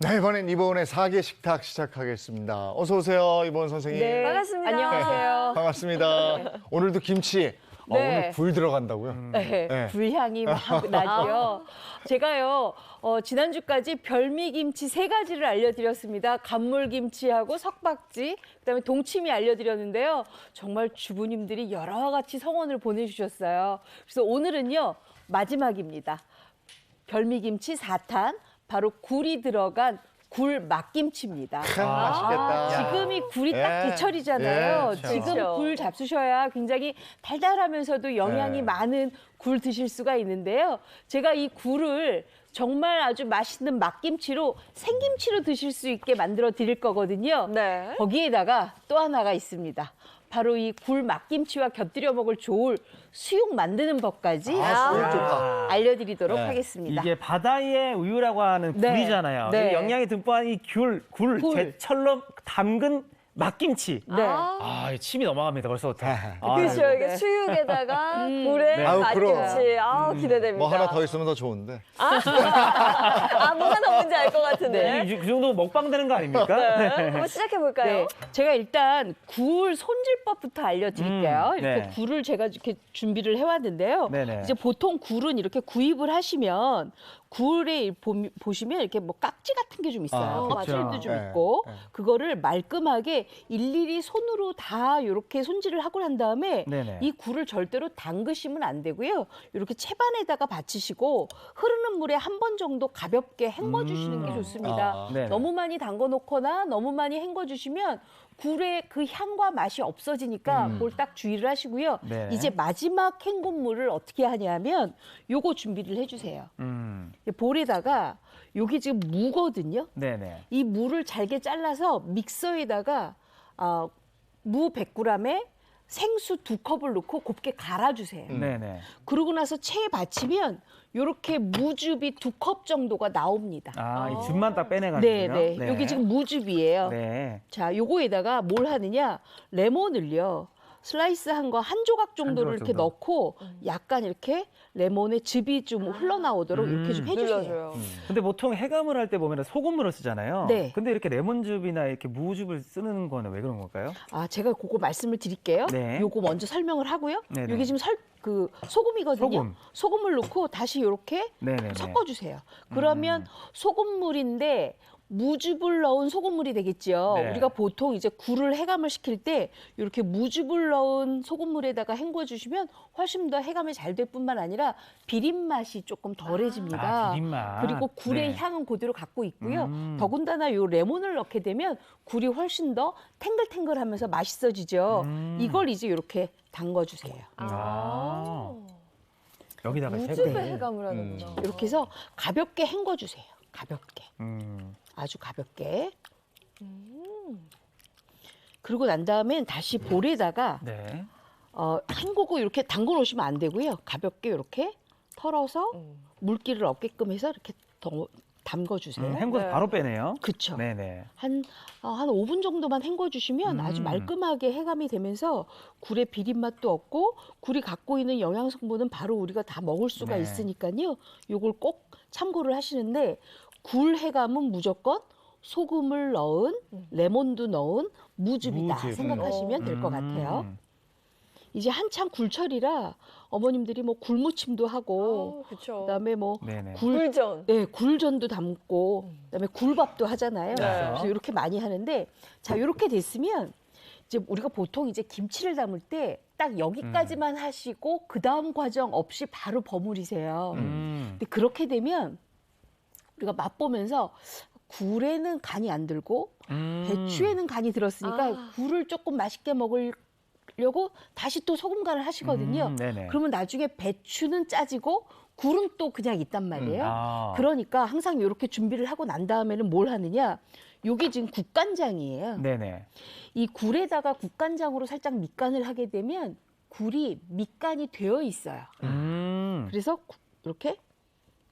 네, 이번엔 이보은의 사계 식탁 시작하겠습니다. 어서 오세요, 이보은 선생님. 네, 반갑습니다. 안녕하세요. 반갑습니다. 오늘도 김치. 네. 오늘 굴 들어간다고요? 네, 네. 불향이 막 나고요. 제가요, 지난주까지 별미김치 3가지를 알려드렸습니다. 간물김치하고 석박지, 그다음에 동치미 알려드렸는데요. 정말 주부님들이 여러 가지 성원을 보내주셨어요. 그래서 오늘은요, 마지막입니다. 별미김치 4탄, 바로 굴이 들어간 굴 막김치입니다. 맛있겠다. 지금이 굴이 딱 예. 제철이잖아요. 예, 지금 그렇죠. 굴 잡수셔야 굉장히 달달하면서도 영양이 예. 많은 굴 드실 수가 있는데요. 제가 이 굴을 정말 아주 맛있는 막김치로 생김치로 드실 수 있게 만들어 드릴 거거든요. 네. 거기에다가 또 하나가 있습니다. 바로 이 굴 막김치와 곁들여 먹을 좋을 수육 만드는 법까지 수육 좋다. 알려드리도록 네. 하겠습니다. 이게 바다의 우유라고 하는 네. 굴이잖아요. 네. 이 영양이 듬뿍한 이 굴, 굴. 제철로 담근 막김치. 네. 아, 침이 넘어갑니다, 벌써부터. 아, 그렇죠. 네. 이게 수육에다가 굴에 네. 아우, 그럼. 막김치. 아우, 기대됩니다. 뭐 하나 더 있으면 더 좋은데. 뭐가 더 뭔지 알 것 같은데. 그 정도 먹방 되는 거 아닙니까? 네. 한번 시작해볼까요? 네, 제가 일단 굴 손질법부터 알려드릴게요. 이렇게 네. 굴을 제가 이렇게 준비를 해왔는데요. 네네. 이제 보통 굴은 이렇게 구입을 하시면 굴에 보시면 이렇게 뭐 깍지 같은 게 좀 있어요. 아, 그쵸. 껍질도 좀 네, 있고 네. 그거를 말끔하게 일일이 손으로 다 이렇게 손질을 하고 난 다음에 네네. 이 굴을 절대로 담그시면 안 되고요. 이렇게 채반에다가 받치시고 흐르는 물에 한 번 정도 가볍게 헹궈 주시는 게 좋습니다. 아, 네네. 너무 많이 담궈 놓거나 너무 많이 헹궈 주시면 굴의 그 향과 맛이 없어지니까 그걸 딱 주의를 하시고요. 네. 이제 마지막 헹군 물을 어떻게 하냐면 요거 준비를 해주세요. 볼에다가 여기 지금 무거든요. 네네. 이 무를 잘게 잘라서 믹서에다가 무 100g에 생수 2컵을 넣고 곱게 갈아주세요. 네네. 그러고 나서 체에 받치면 이렇게 무즙이 2컵 정도가 나옵니다. 아, 이 즙만 딱 빼내가지고요. 네. 여기 지금 무즙이에요. 네. 자, 요거에다가 뭘 하느냐? 레몬을요. 슬라이스한 거 한 조각 정도를 한 조각 이렇게 정도. 넣고 약간 이렇게 레몬의 즙이 좀 흘러나오도록 이렇게 좀 해주세요. 눌러줘요. 근데 보통 해감을 할 때 보면 소금물을 쓰잖아요. 네. 근데 이렇게 레몬즙이나 이렇게 무즙을 쓰는 거는 왜 그런 걸까요? 제가 그거 말씀을 드릴게요. 네. 요거 먼저 설명을 하고요. 네네. 여기 지금 소금이거든요. 소금을 넣고 다시 이렇게 네네네. 섞어주세요. 그러면 소금물인데 무즙을 넣은 소금물이 되겠죠. 네. 우리가 보통 이제 굴을 해감을 시킬 때 이렇게 무즙을 넣은 소금물에다가 헹궈 주시면 훨씬 더 해감이 잘 될 뿐만 아니라 비린 맛이 조금 덜해집니다. 비린맛. 그리고 굴의 네. 향은 그대로 갖고 있고요. 더군다나 요 레몬을 넣게 되면 굴이 훨씬 더 탱글탱글하면서 맛있어지죠. 이걸 이제 이렇게 담궈 주세요. 아. 여기다가 무즙에 세고. 해감을 하는구나. 이렇게 해서 가볍게 헹궈 주세요. 가볍게. 음. 아주 가볍게. 그러고 난 다음엔 다시 볼에다가 네. 헹구고 이렇게 담궈 놓으시면 안 되고요. 가볍게 이렇게 털어서 물기를 없게끔 해서 이렇게 담궈 주세요. 헹궈서 네. 바로 빼네요. 그렇죠. 네네. 한 5분 정도만 헹궈 주시면 아주 말끔하게 해감이 되면서 굴의 비린 맛도 없고 굴이 갖고 있는 영양 성분은 바로 우리가 다 먹을 수가 네. 있으니까요. 요걸 꼭 참고를 하시는데 굴 해감은 무조건 소금을 넣은 레몬도 넣은 무즙이다 무즙. 생각하시면 될 것 같아요. 이제 한창 굴철이라 어머님들이 뭐 굴무침도 하고 그렇죠. 그다음에 뭐 네네. 굴전. 네, 굴전도 담고 그다음에 굴밥도 하잖아요. 네. 그래서 이렇게 많이 하는데 자, 이렇게 됐으면 이제 우리가 보통 이제 김치를 담을 때 딱 여기까지만 하시고 그다음 과정 없이 바로 버무리세요. 근데 그렇게 되면 우리가 맛보면서 굴에는 간이 안 들고 배추에는 간이 들었으니까 굴을 조금 맛있게 먹으려고 다시 또 소금 간을 하시거든요. 네네. 그러면 나중에 배추는 짜지고 굴은 또 그냥 있단 말이에요. 아. 그러니까 항상 이렇게 준비를 하고 난 다음에는 뭘 하느냐? 요게 지금 국간장이에요. 네네. 이 굴에다가 국간장으로 살짝 밑간을 하게 되면 굴이 밑간이 되어 있어요. 그래서 이렇게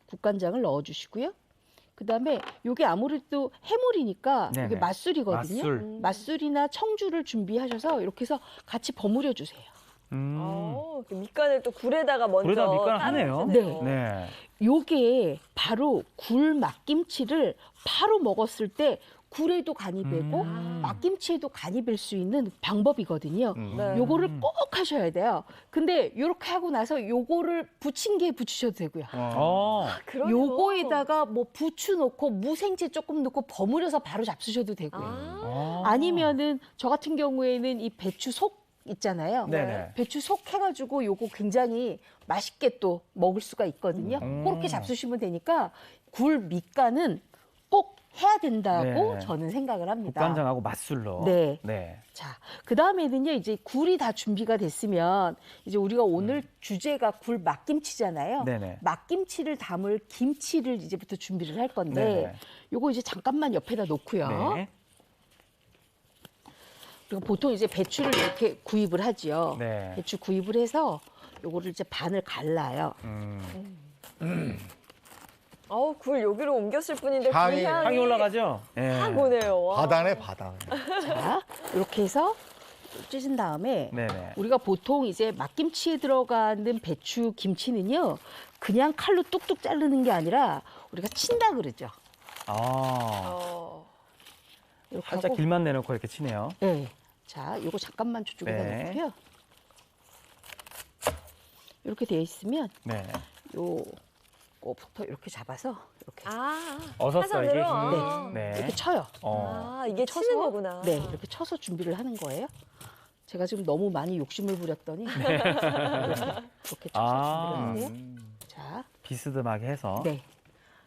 국간장을 넣어주시고요. 그다음에 요게 아무래도 해물이니까 네네. 이게 맛술이거든요. 맛술. 맛술이나 청주를 준비하셔서 이렇게 해서 같이 버무려 주세요. 밑간을 또 굴에다가 먼저 굴에다가 밑간을 하네요. 따르시네요. 네. 요게 바로 굴 막김치를 바로 먹었을 때 굴에도 간이 배고 막김치에도 간이 벨 수 있는 방법이거든요. 네. 요거를 꼭 하셔야 돼요. 근데 요렇게 하고 나서 요거를 부침개에 부치셔도 되고요. 그러네요. 요거에다가 뭐 부추 넣고 무생채 조금 넣고 버무려서 바로 잡수셔도 되고요. 아니면은 저 같은 경우에는 이 배추 속 있잖아요. 네네. 배추 속 해가지고 요거 굉장히 맛있게 또 먹을 수가 있거든요. 그렇게 잡수시면 되니까 굴 밑간은 꼭 해야 된다고 네. 저는 생각을 합니다. 국간장하고 맛술로. 네. 네. 자, 그 다음에는요, 이제 굴이 다 준비가 됐으면, 이제 우리가 오늘 주제가 굴 막김치잖아요. 네네. 막김치를 담을 김치를 이제부터 준비를 할 건데, 네네. 요거 이제 잠깐만 옆에다 놓고요. 네. 그리고 보통 이제 배추를 이렇게 구입을 하지요. 네. 배추 구입을 해서 요거를 이제 반을 갈라요. 굴 여기로 옮겼을 뿐인데 굴 향이- 향이 향이 올라가죠? 네. 확 오네요. 와. 바다네 바다. 자, 이렇게 해서 찢은 다음에 네네. 우리가 보통 이제 막김치에 들어가는 배추 김치는요, 그냥 칼로 뚝뚝 자르는 게 아니라 우리가 친다 그러죠. 어. 이렇게 살짝 하고. 길만 내놓고 이렇게 치네요. 네. 자, 요거 잠깐만 저쪽에다 네. 놓고요. 이렇게 되어 있으면 네. 요거부터 이렇게 잡아서 이렇게 어서 사선으로? 썰기. 아. 네. 이렇게 쳐요. 이게 치는 거구나. 네, 이렇게 쳐서 준비를 하는 거예요. 제가 지금 너무 많이 욕심을 부렸더니 네. 이렇게 쳐서 준비를 하세요. 아. 자, 비스듬하게 해서. 네.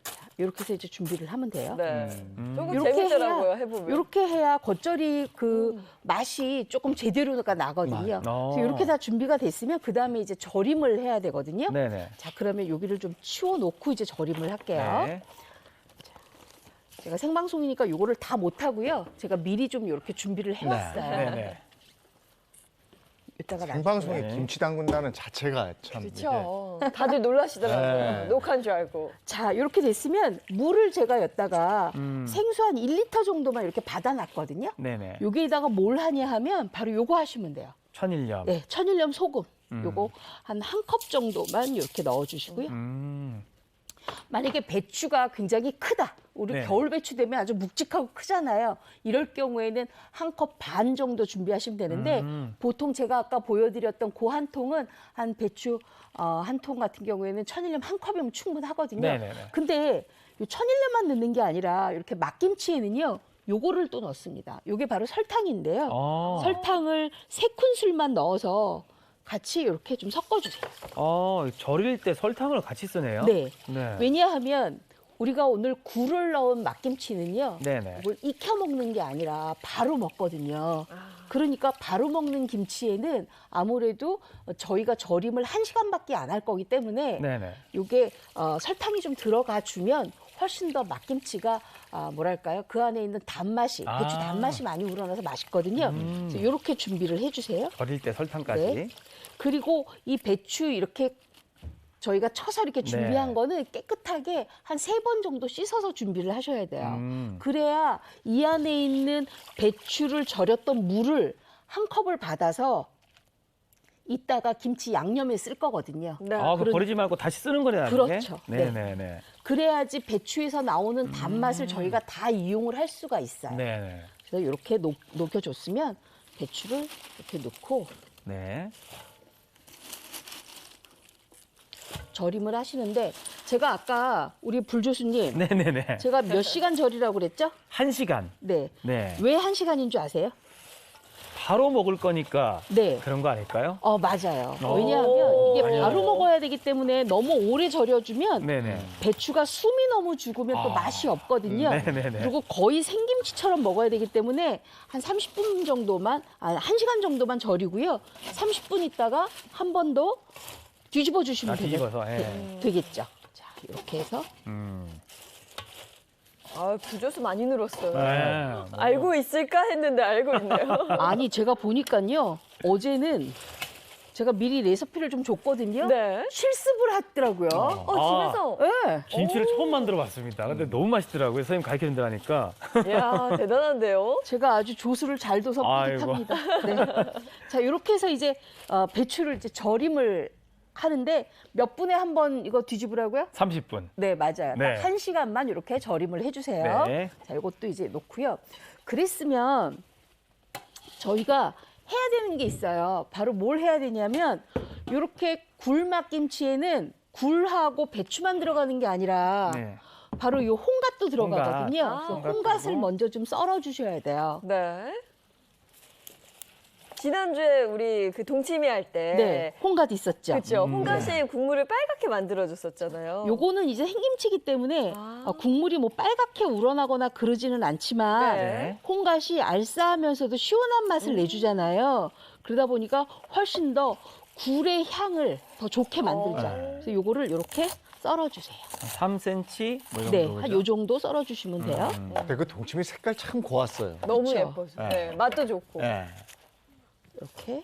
자, 이렇게 해서 이제 준비를 하면 돼요. 네. 조금 요렇게 재밌더라고요, 해야- 해보면. 이렇게 해야 겉절이 그 맛이 조금 제대로가 나거든요. 그래서 이렇게 다 준비가 됐으면 그 다음에 이제 절임을 해야 되거든요. 네네. 자, 그러면 여기를 좀 치워놓고 이제 절임을 할게요. 네. 제가 생방송이니까 요거를 다 못하고요. 제가 미리 좀 이렇게 준비를 해왔어요. 네네. 이따가 생방송에 네. 김치 담근다는 자체가 참 그렇죠. 다들 놀라시더라고요. 네. 녹화인 줄 알고. 자, 이렇게 됐으면 물을 제가 였다가 생수 한 1리터 정도만 이렇게 받아놨거든요. 네네. 여기에다가 뭘 하냐 하면 바로 요거 하시면 돼요. 천일염. 네, 천일염 소금. 요거 한 한 컵 정도만 이렇게 넣어주시고요. 만약에 배추가 굉장히 크다. 우리 네. 겨울 배추 되면 아주 묵직하고 크잖아요. 이럴 경우에는 한 컵 반 정도 준비하시면 되는데 보통 제가 아까 보여드렸던 그 한 통은 한 배추 한 통 같은 경우에는 천일염 한 컵이면 충분하거든요. 네네네. 근데 이 천일염만 넣는 게 아니라 이렇게 막김치에는요. 요거를 또 넣습니다. 요게 바로 설탕인데요. 설탕을 3큰술만 넣어서 같이 이렇게 좀 섞어주세요. 절일 때 설탕을 같이 쓰네요. 네. 네. 왜냐하면 우리가 오늘 굴을 넣은 막김치는요. 네네. 이걸 익혀 먹는 게 아니라 바로 먹거든요. 그러니까 바로 먹는 김치에는 아무래도 저희가 절임을 1시간밖에 안 할 거기 때문에 네네. 이게 설탕이 좀 들어가 주면 훨씬 더 막김치가 뭐랄까요? 그 안에 있는 단맛이 배추 단맛이 많이 우러나서 맛있거든요. 그래서 이렇게 준비를 해주세요. 절일 때 설탕까지. 네. 그리고 이 배추 이렇게 저희가 쳐서 이렇게 준비한 네. 거는 깨끗하게 한 3번 정도 씻어서 준비를 하셔야 돼요. 음. 그래야 이 안에 있는 배추를 절였던 물을 한 컵을 받아서 이따가 김치 양념에 쓸 거거든요. 네. 그 버리지 말고 다시 쓰는 거네요. 그렇죠. 네. 네네네. 그래야지 배추에서 나오는 단맛을 저희가 다 이용을 할 수가 있어요. 네네. 그래서 이렇게 녹여줬으면 배추를 이렇게 넣고 네. 절임을 하시는데 제가 아까 우리 불조수님 네네네. 제가 몇 시간 절이라고 그랬죠? 1시간. 네. 네. 왜 1시간인 줄 아세요? 바로 먹을 거니까 네. 그런 거 아닐까요? 맞아요. 오. 왜냐하면 이게 맞아요. 바로 먹어야 되기 때문에 너무 오래 절여주면 네네. 배추가 숨이 너무 죽으면 또 맛이 없거든요. 네네네. 그리고 거의 생김치처럼 먹어야 되기 때문에 한 30분 정도만, 1시간 정도만 절이고요. 30분 있다가 한 번 더 뒤집어 주시면 뒤집어서. 되겠죠. 자, 이렇게 해서 부조수 많이 늘었어요. 네. 알고 있을까 했는데 알고 있네요. 아니 제가 보니까요. 어제는 제가 미리 레시피를 좀 줬거든요. 네. 실습을 하더라고요. 집에서. 네. 김치를 처음 만들어 봤습니다. 근데 너무 맛있더라고요. 선생님 가르쳐 준다 하니까. 이야, 대단한데요? 제가 아주 조수를 잘 둬서 아이고. 뿌듯합니다. 네. 자, 이렇게 해서 이제 배추를 이제 절임을 하는데 몇 분에 한 번 이거 뒤집으라고요? 30분. 네, 맞아요. 네. 딱 1시간만 이렇게 절임을 해주세요. 네. 자, 이것도 이제 놓고요. 그랬으면 저희가 해야 되는 게 있어요. 바로 뭘 해야 되냐면 이렇게 굴막김치에는 굴하고 배추만 들어가는 게 아니라 네. 바로 이 홍갓도 들어가거든요. 홍갓. 그래서 홍갓 홍갓을 들어가고. 먼저 좀 썰어 주셔야 돼요. 네. 지난주에 우리 그 동치미 할 때. 네, 홍갓 있었죠. 그렇죠. 홍가시 국물을 빨갛게 만들어줬었잖아요. 요거는 이제 생김치기 때문에 아. 국물이 뭐 빨갛게 우러나거나 그러지는 않지만 네. 홍갓이 알싸하면서도 시원한 맛을 내주잖아요. 그러다 보니까 훨씬 더 굴의 향을 더 좋게 만들죠. 그래서 요거를 이렇게 썰어주세요. 3cm 뭐 이 네, 정도. 한 요 정도 썰어주시면 돼요. 근데 그 동치미 색깔 참 고왔어요. 너무 그쵸? 예뻐서. 네. 맛도 좋고. 예. 이렇게.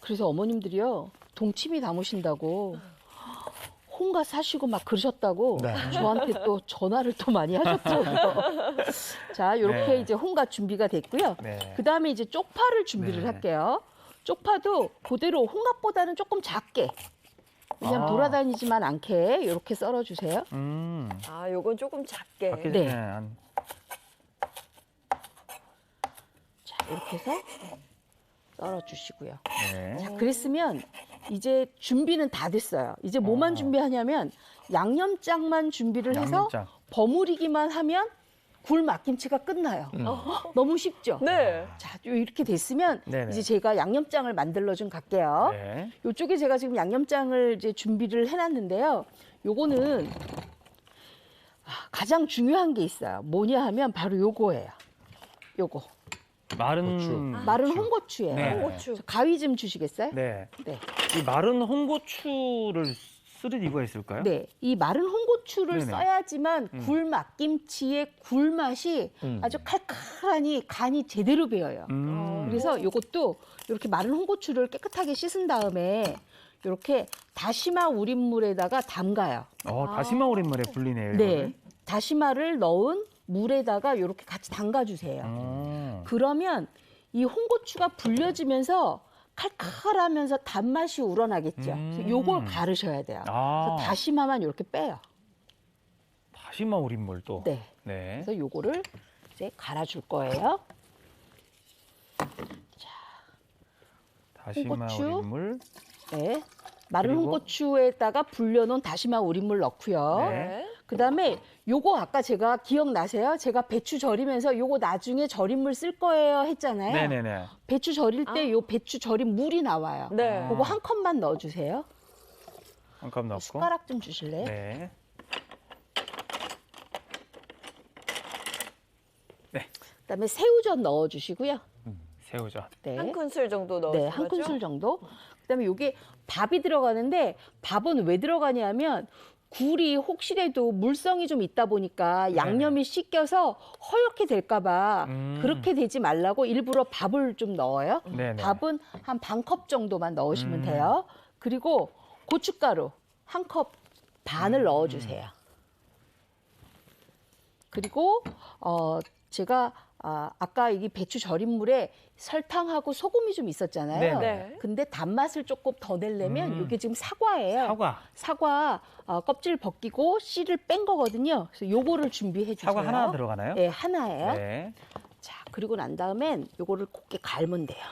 그래서 어머님들이요, 동치미 담으신다고 홍갓 사시고 막 그러셨다고 네. 저한테 또 전화를 또 많이 하셨더라고요. 자, 이렇게 네. 이제 홍갓 준비가 됐고요. 네. 그 다음에 이제 쪽파를 준비를 네. 할게요. 쪽파도 그대로 홍갓보다는 조금 작게. 그냥 아. 돌아다니지만 않게 이렇게 썰어주세요. 아, 요건 조금 작게. 밖에 네. 한 자, 이렇게 해서 썰어주시고요. 네. 자, 그랬으면 이제 준비는 다 됐어요. 이제 뭐만 준비하냐면 양념장만 준비를 해서 양념장. 버무리기만 하면 굴 막김치가 끝나요. 너무 쉽죠? 네. 자, 이렇게 됐으면 네네. 이제 제가 양념장을 만들러 좀 갈게요. 네. 이쪽에 제가 지금 양념장을 이제 준비를 해놨는데요. 요거는 가장 중요한 게 있어요. 뭐냐 하면 바로 요거예요. 요거. 마른 고추. 마른 홍고추예요. 네. 홍고추. 가위 좀 주시겠어요? 네. 네. 이 마른 홍고추를 쓸 이유가 있을까요? 네, 이 마른 홍고추를 네네. 써야지만 굴 막김치의 굴 맛이 아주 칼칼하니 간이 제대로 배어요. 그래서 요것도 이렇게 마른 홍고추를 깨끗하게 씻은 다음에 이렇게 다시마 우린물에다가 담가요. 다시마 오랜만에 불리네요. 네, 이거를. 다시마를 넣은 물에다가 이렇게 같이 담가주세요. 그러면 이 홍고추가 불려지면서 칼칼하면서 단맛이 우러나겠죠. 그래서 요걸 가르셔야 돼요. 그래서 다시마만 이렇게 빼요. 다시마 우린물 또. 네. 네. 그래서 요거를 이제 갈아줄 거예요. 다시마 홍고추. 우린물. 네. 마른 그리고? 홍고추에다가 불려놓은 다시마 우린물 넣고요. 네. 그다음에 요거 아까 제가 기억나세요? 제가 배추 절이면서 요거 나중에 절임물 쓸 거예요 했잖아요. 네네네. 배추 절일 때 요 배추 절임 물이 나와요. 네. 그거 한 컵만 넣어주세요. 한 컵 넣고. 숟가락 좀 주실래요? 네. 그다음에 새우젓 넣어주시고요. 새우젓. 네. 한 큰술 정도 넣어주는 네, 한 거죠? 큰술 정도. 그다음에 요게 밥이 들어가는데 밥은 왜 들어가냐면 굴이 혹시라도 물성이 좀 있다 보니까 양념이 씻겨서 허옇게 될까봐 그렇게 되지 말라고 일부러 밥을 좀 넣어요. 네네. 밥은 한 반 컵 정도만 넣으시면 돼요. 그리고 고춧가루 한 컵 반을 넣어주세요. 그리고 제가 아까 이 배추 절임물에 설탕하고 소금이 좀 있었잖아요. 네. 근데 단맛을 조금 더 내려면 이게 지금 사과예요. 사과. 껍질 벗기고 씨를 뺀 거거든요. 그래서 요거를 준비해 주세요. 사과 하나 들어가나요? 네, 하나예요. 네. 자, 그리고 난 다음엔 요거를 곱게 갈면 돼요.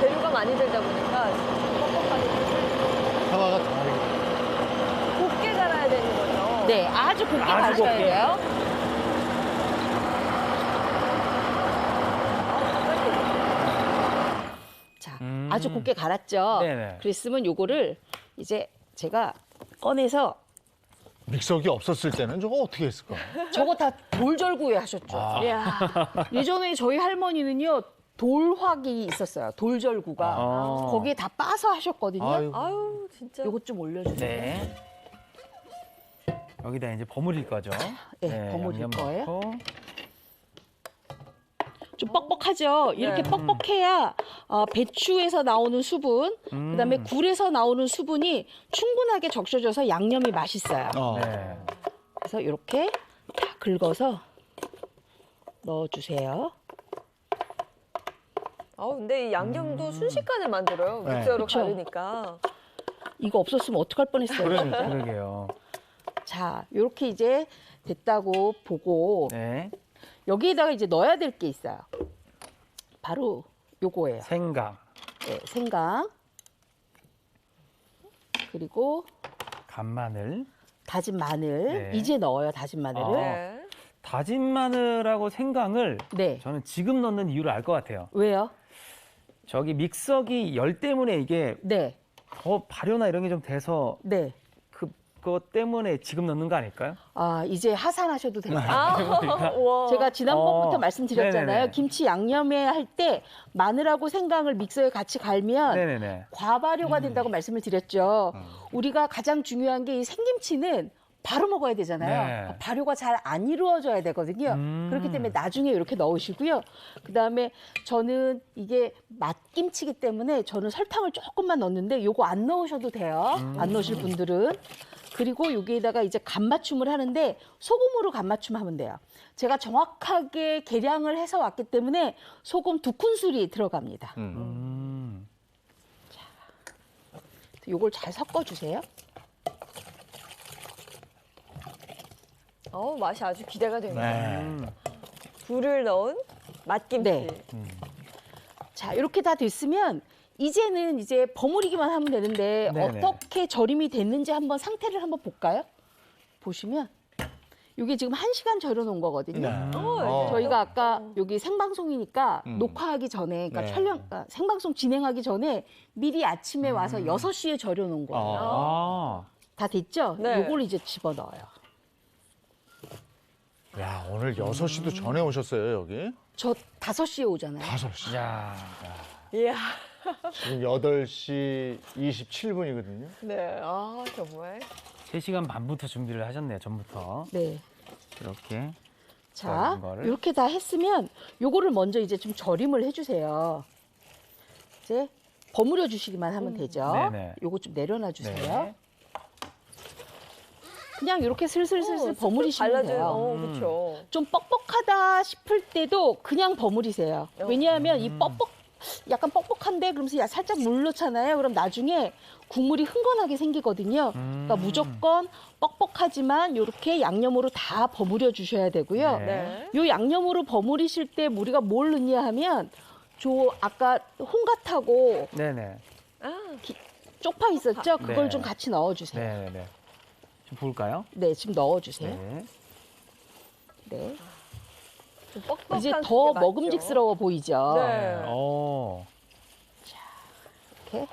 재료가 많이 들다 보니까 뻑뻑하게 사과가 다르게. 곱게 갈아야 되는 거죠? 네, 아주 곱게 아주 갈아야 곱게. 돼요. 자, 아주 곱게 갈았죠. 네네. 그랬으면 요거를 이제 제가 꺼내서 믹서기 없었을 때는 저거 어떻게 했을까? 저거 다 돌절구에 하셨죠. 아. 이야. 예전에 저희 할머니는요, 돌화기 있었어요. 돌절구가. 아. 거기에 다 빠서 하셨거든요. 아유. 아유, 진짜. 요것 좀 올려주세요. 네. 여기다 이제 버무릴 거죠. 네, 버무릴 양념 거예요. 넣고. 좀 뻑뻑하죠. 이렇게 네. 뻑뻑해야 배추에서 나오는 수분, 그다음에 굴에서 나오는 수분이 충분하게 적셔져서 양념이 맛있어요. 네. 그래서 이렇게 다 긁어서 넣어주세요. 근데 이 양념도 순식간에 만들어요. 네. 믹서로 그쵸. 가르니까. 이거 없었으면 어떡할 뻔했어요. 진짜. 그러게요. 자, 이렇게 이제 됐다고 보고 네. 여기에다가 이제 넣어야 될 게 있어요. 바로 요거예요. 생강, 네, 생강. 그리고 간마늘, 다진 마늘. 네. 이제 넣어요, 다진 마늘을. 네. 다진 마늘하고 생강을 네. 저는 지금 넣는 이유를 알 것 같아요. 왜요? 저기 믹서기 열 때문에 이게 네. 더 발효나 이런 게 좀 돼서 네. 그것 때문에 지금 넣는 거 아닐까요? 아, 이제 하산하셔도 돼요. 와. 제가 지난번부터 어, 말씀드렸잖아요. 네네네. 김치 양념에 할 때 마늘하고 생강을 믹서에 같이 갈면 네네네. 과발효가 된다고 말씀을 드렸죠. 우리가 가장 중요한 게 이 생김치는 바로 먹어야 되잖아요. 네. 발효가 잘 안 이루어져야 되거든요. 그렇기 때문에 나중에 이렇게 넣으시고요. 그다음에 저는 이게 맛김치기 때문에 저는 설탕을 조금만 넣는데 요거 안 넣으셔도 돼요. 안 넣으실 분들은. 그리고 여기에다가 이제 간 맞춤을 하는데 소금으로 간 맞춤하면 돼요. 제가 정확하게 계량을 해서 왔기 때문에 소금 2큰술이 들어갑니다. 요걸 잘 섞어주세요. 맛이 아주 기대가 됩니다. 네. 굴을 넣은 맛김치. 네. 자, 이렇게 다 됐으면 이제는 이제 버무리기만 하면 되는데 네네. 어떻게 절임이 됐는지 한번 상태를 한번 볼까요? 보시면 이게 지금 1시간 절여 놓은 거거든요. 네. 저희가 아까 여기 생방송이니까 음. 녹화하기 전에, 그러니까 네. 생방송 진행하기 전에 미리 아침에 와서 6시에 절여 놓은 거예요. 아, 다 됐죠? 네. 요걸 이제 집어넣어요. 야, 오늘 6시도 전에 오셨어요, 여기? 저 5시에 오잖아요. 5시. 야, 이야. 지금 8시 27분이거든요. 네. 정말. 3시간 반부터 준비를 하셨네요, 전부터. 네. 이렇게. 자, 절인 거를. 이렇게 다 했으면 요거를 먼저 이제 좀 절임을 해주세요. 이제 버무려 주시기만 하면 되죠. 네네. 요거 좀 내려놔 주세요. 네. 그냥 이렇게 슬슬슬슬 버무리시면 발라줘요. 돼요. 그렇죠. 좀 뻑뻑하다 싶을 때도 그냥 버무리세요. 왜냐하면 이 약간 뻑뻑한데 그러면서 살짝 물 넣잖아요. 그럼 나중에 국물이 흥건하게 생기거든요. 그러니까 무조건 뻑뻑하지만 이렇게 양념으로 다 버무려 주셔야 되고요. 네. 네. 요 양념으로 버무리실 때 우리가 뭘 넣냐 하면 아까 홍갓하고 네네. 쪽파 있었죠? 그걸 네. 좀 같이 넣어주세요. 네네. 좀 부을까요? 네, 지금 넣어주세요. 네. 네. 좀 뻑뻑한 이제 그게 더 맞죠? 먹음직스러워 보이죠? 네. 이렇게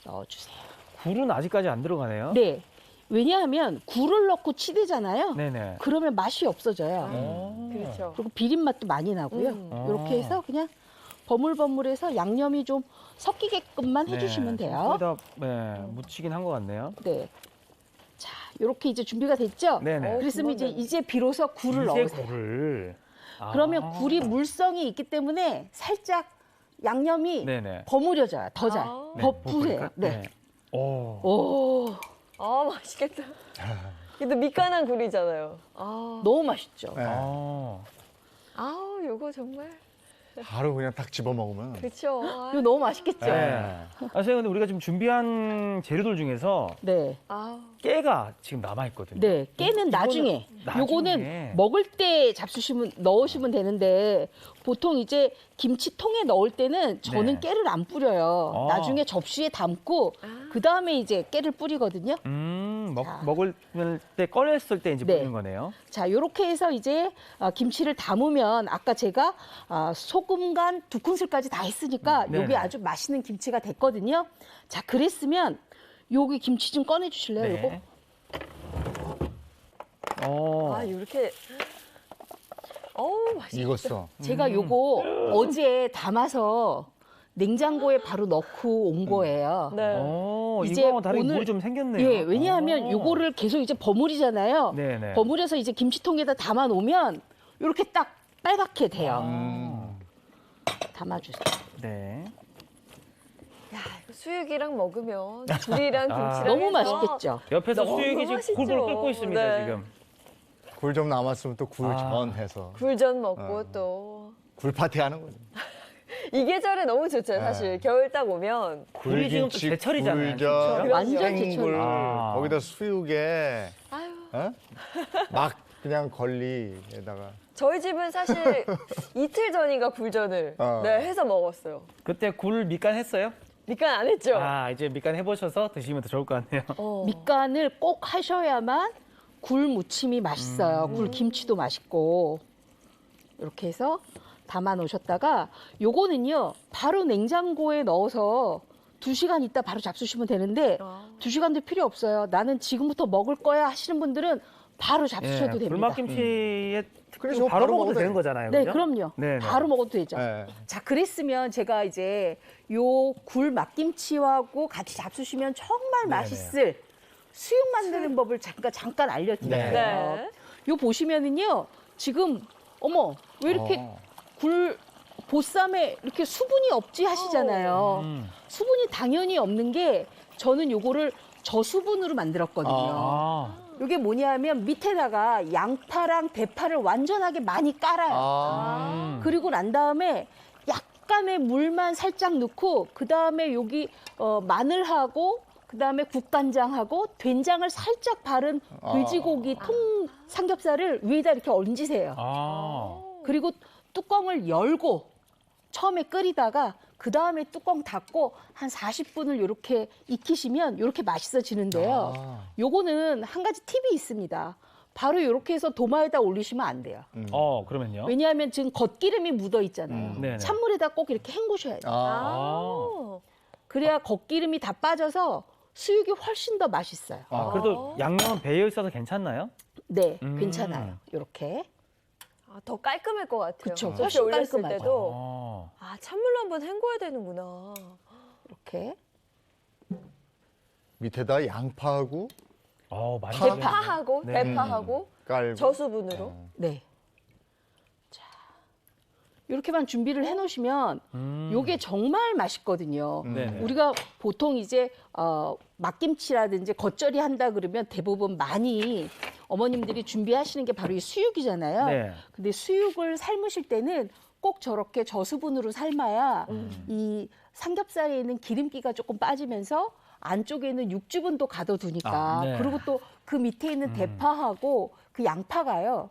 넣어주세요. 굴은 아직까지 안 들어가네요. 네. 왜냐하면 굴을 넣고 치대잖아요. 네네. 그러면 맛이 없어져요. 그렇죠. 그리고 비린 맛도 많이 나고요. 이렇게 해서 그냥 버물버물해서 양념이 좀 섞이게끔만 해주시면 네, 돼요. 거의 다 묻히긴 한 것 같네요. 네. 자, 이렇게 이제 준비가 됐죠? 네네. 그랬으면 이제 비로소 굴을 이제 넣으세요. 굴을. 그러면 굴이 물성이 있기 때문에 살짝 양념이 네네. 버무려져요. 더 잘. 아. 더 네, 부세요. 볼까요? 네. 오. 오, 맛있겠다. 근데 밑간한 굴이잖아요. 너무 맛있죠? 네. 요거 정말. 바로 그냥 딱 집어 먹으면. 그렇죠. 이거 너무 맛있겠죠? 네. 선생님, 근데 우리가 지금 준비한 재료들 중에서 네. 깨가 지금 남아있거든요. 네, 깨는 나중에. 나중에. 요거는 먹을 때 넣으시면 되는데 보통 이제 김치통에 넣을 때는 저는 네. 깨를 안 뿌려요. 아. 나중에 접시에 담고 그 다음에 이제 깨를 뿌리거든요. 자. 먹을 때 꺼냈을 때 이제 네. 뿌리는 거네요. 자, 요렇게 해서 이제 김치를 담으면 아까 제가 소금 간 2큰술까지 다 했으니까 네네. 요게 아주 맛있는 김치가 됐거든요. 자, 그랬으면 여기 김치 좀 꺼내 주실래요? 요거? 어. 이렇게. 어우, 맛있다. 익었어. 제가 요거 어제 담아서 냉장고에 바로 넣고 온 거예요. 네. 이제 이거랑 다르게 오늘- 물이 좀 생겼네요. 예, 왜냐하면 요거를 계속 이제 버무리잖아요. 네네. 버무려서 이제 김치통에다 담아 놓으면 이렇게 딱 빨갛게 돼요. 담아주세요. 네. 야, 이거 수육이랑 먹으면 굴이랑 김치랑 너무 해서 맛있겠죠? 옆에서 너무 수육이 지금 맛있죠. 굴불 끓고 있습니다, 네. 지금. 굴 좀 남았으면 또 굴 아. 전 해서 굴전 먹고 또. 굴 파티 하는 거죠. 이 계절에 너무 좋죠, 사실. 네. 겨울 딱 오면. 굴이 지금 또 굴김치, 제철이잖아요, 굴전, 진짜. 완전 생굴, 제철. 아. 거기다 수육에 아유. 어? 막 그냥 걸리에다가 저희 집은 사실 이틀 전인가 굴전을 네, 해서 먹었어요. 그때 굴 밑간 했어요? 밑간 안 했죠? 아, 이제 밑간 해보셔서 드시면 더 좋을 것 같네요. 밑간을 꼭 하셔야만 굴 무침이 맛있어요. 굴 김치도 맛있고. 이렇게 해서 담아 놓으셨다가 요거는요. 바로 냉장고에 넣어서 2시간 있다 바로 잡수시면 되는데 아. 2시간도 필요 없어요. 나는 지금부터 먹을 거야 하시는 분들은 바로 잡수셔도 됩니다. 불맛김치에 그래서 바로 바로 먹어도 먹어도 되는 거잖아요. 네, 그죠? 그럼요. 네네. 바로 먹어도 되죠. 네. 자, 그랬으면 제가 이제 요 굴 막김치하고 같이 잡수시면 정말 맛있을 수육 만드는 법을 잠깐 알려드릴게요. 네. 요 보시면은요, 지금 어머 왜 이렇게 굴 보쌈에 이렇게 수분이 없지 하시잖아요. 수분이 당연히 없는 게 저는 요거를 저수분으로 만들었거든요. 아, 요게 뭐냐면 밑에다가 양파랑 대파를 완전하게 많이 깔아요. 그리고 난 다음에 약간의 물만 살짝 넣고 그 다음에 여기 마늘하고 그 다음에 국간장하고 된장을 살짝 바른 돼지고기 통 삼겹살을 위에다 이렇게 얹으세요. 아. 그리고 뚜껑을 열고 처음에 끓이다가 그 다음에 뚜껑 닫고 한 40분을 이렇게 익히시면 이렇게 맛있어지는데요. 요거는 한 가지 팁이 있습니다. 바로 이렇게 해서 도마에다 올리시면 안 돼요. 그러면요? 왜냐하면 지금 겉기름이 묻어 있잖아요. 네네. 찬물에다 꼭 이렇게 헹구셔야 돼요. 아. 그래야 겉기름이 다 빠져서 수육이 훨씬 더 맛있어요. 그래도 양념은 배어 있어서 괜찮나요? 네, 괜찮아요. 이렇게. 아, 더 깔끔할 것 같아요. 그쵸, 소스 훨씬 올렸을 깔끔하죠. 때도 아. 찬물로 한번 헹궈야 되는구나. 이렇게. 밑에다 양파하고 많이 대파. 대파하고 네. 대파하고 깔고 저수분으로. 네. 자, 이렇게만 준비를 해놓으시면 요게 정말 맛있거든요. 네네. 우리가 보통 이제 막김치라든지 겉절이 한다 그러면 대부분 많이 어머님들이 준비하시는 게 바로 이 수육이잖아요. 네. 근데 수육을 삶으실 때는 꼭 저렇게 저수분으로 삶아야 이 삼겹살에 있는 기름기가 조금 빠지면서 안쪽에는 육즙은 또 가둬두니까 네. 그리고 또 그 밑에 있는 대파하고 그 양파가요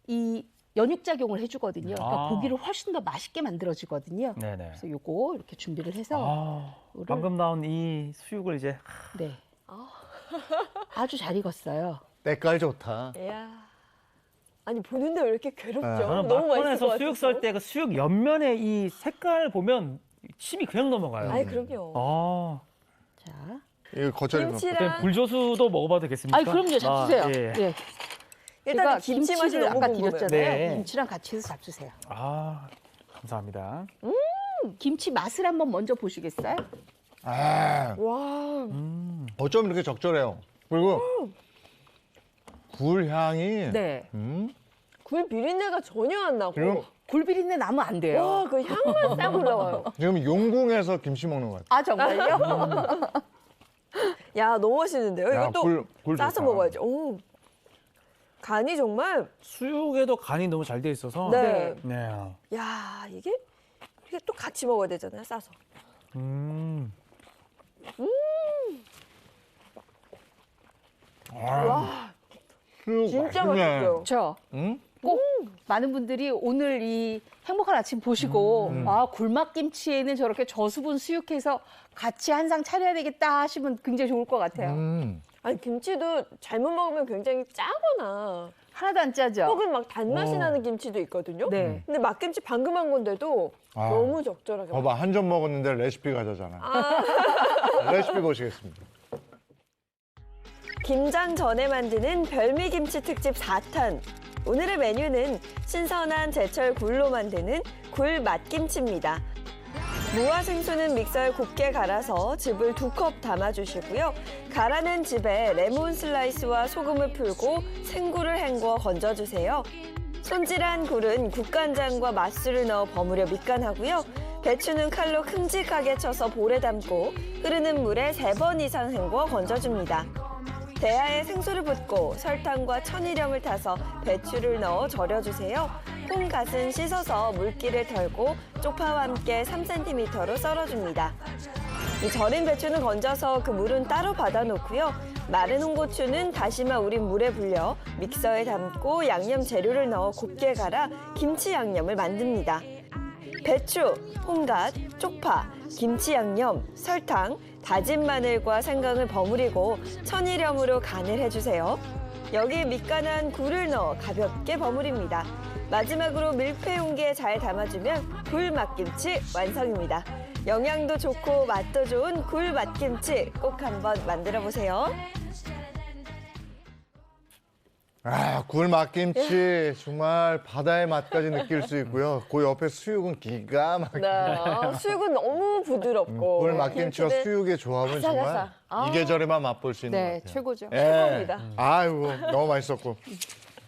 이 연육작용을 해주거든요. 그러니까 고기를 훨씬 더 맛있게 만들어지거든요. 네네. 그래서 요거 이렇게 준비를 해서 요거를- 방금 나온 이 수육을 이제 네. 아주 잘 익었어요. 때깔 좋다. 이야. 아니 보는데 왜 이렇게 괴롭죠? 저는 너무 맛있을 것 막판에서 같아서. 수육 썰 때 그 수육 옆면에 이 색깔 보면 침이 그냥 넘어가요. 아이 그럼요. 자, 이거 겉절이 그때 김치랑 불조수도 먹어봐도 되겠습니까? 아니 그럼요, 잡수세요. 예. 예. 일단 제가 김치 맛이 김치를 너무 아까 궁금해요. 드렸잖아요. 네. 김치랑 같이 해서 잡수세요. 감사합니다. 김치 맛을 한번 먼저 보시겠어요? 아, 와. 어쩜 이렇게 적절해요. 그리고 굴 향이 네. 굴 비린내가 전혀 안 나고. 지금 굴비린내 나면 안 돼요. 와, 그 향만 싹 올라와요. 지금 용궁에서 김치 먹는 것 같아. 아 정말요? 야, 너무 맛있는데요? 야, 이거 또 굴 싸서 좋다. 먹어야죠. 오. 간이 정말. 수육에도 간이 너무 잘 돼 있어서. 네. 네. 야, 이게 또 같이 먹어야 되잖아요, 싸서. 와, 수육 진짜 맛있네. 맛있어요. 그렇죠. 응? 꼭 많은 분들이 오늘 이 행복한 아침 보시고 아 굴막김치에는 저렇게 저수분 수육해서 같이 한 상 차려야 되겠다 하시면 굉장히 좋을 것 같아요. 아니, 김치도 잘못 먹으면 굉장히 짜거나 하나도 안 짜죠? 혹은 막 단맛이 나는 김치도 있거든요. 네. 근데 막김치 방금 한 건데도 아. 너무 적절하게. 봐봐, 한 점 먹었는데 레시피 가져잖아. 레시피 보시겠습니다. 김장 전에 만드는 별미김치 특집 4탄. 오늘의 메뉴는 신선한 제철 굴로 만드는 굴 맛김치입니다. 무와 생수는 믹서에 곱게 갈아서 즙을 2컵 담아주시고요. 갈아낸 즙에 레몬 슬라이스와 소금을 풀고 생굴을 헹궈 건져주세요. 손질한 굴은 국간장과 맛술을 넣어 버무려 밑간하고요. 배추는 칼로 큼직하게 쳐서 볼에 담고 흐르는 물에 3번 이상 헹궈 건져줍니다. 대야에 생수를 붓고 설탕과 천일염을 타서 배추를 넣어 절여주세요. 홍갓은 씻어서 물기를 털고 쪽파와 함께 3cm로 썰어줍니다. 이 절인 배추는 건져서 그 물은 따로 받아놓고요. 마른 홍고추는 다시마 우린 물에 불려 믹서에 담고 양념 재료를 넣어 곱게 갈아 김치 양념을 만듭니다. 배추, 홍갓, 쪽파, 김치 양념, 설탕, 다진 마늘과 생강을 버무리고 천일염으로 간을 해주세요. 여기에 밑간한 굴을 넣어 가볍게 버무립니다. 마지막으로 밀폐 용기에 잘 담아주면 굴 맛김치 완성입니다. 영양도 좋고 맛도 좋은 굴 맛김치 꼭 한번 만들어 보세요. 아, 굴 맛김치 정말 바다의 맛까지 느낄 수 있고요. 그 옆에 수육은 기가 막히게. 네, 수육은 너무 부드럽고 굴 맛김치와 김치는 수육의 조합은 정말 아삭아삭. 이 계절에만 맛볼 수 있는 것 네, 같아요. 최고죠. 예. 최고입니다. 아이고 너무 맛있었고.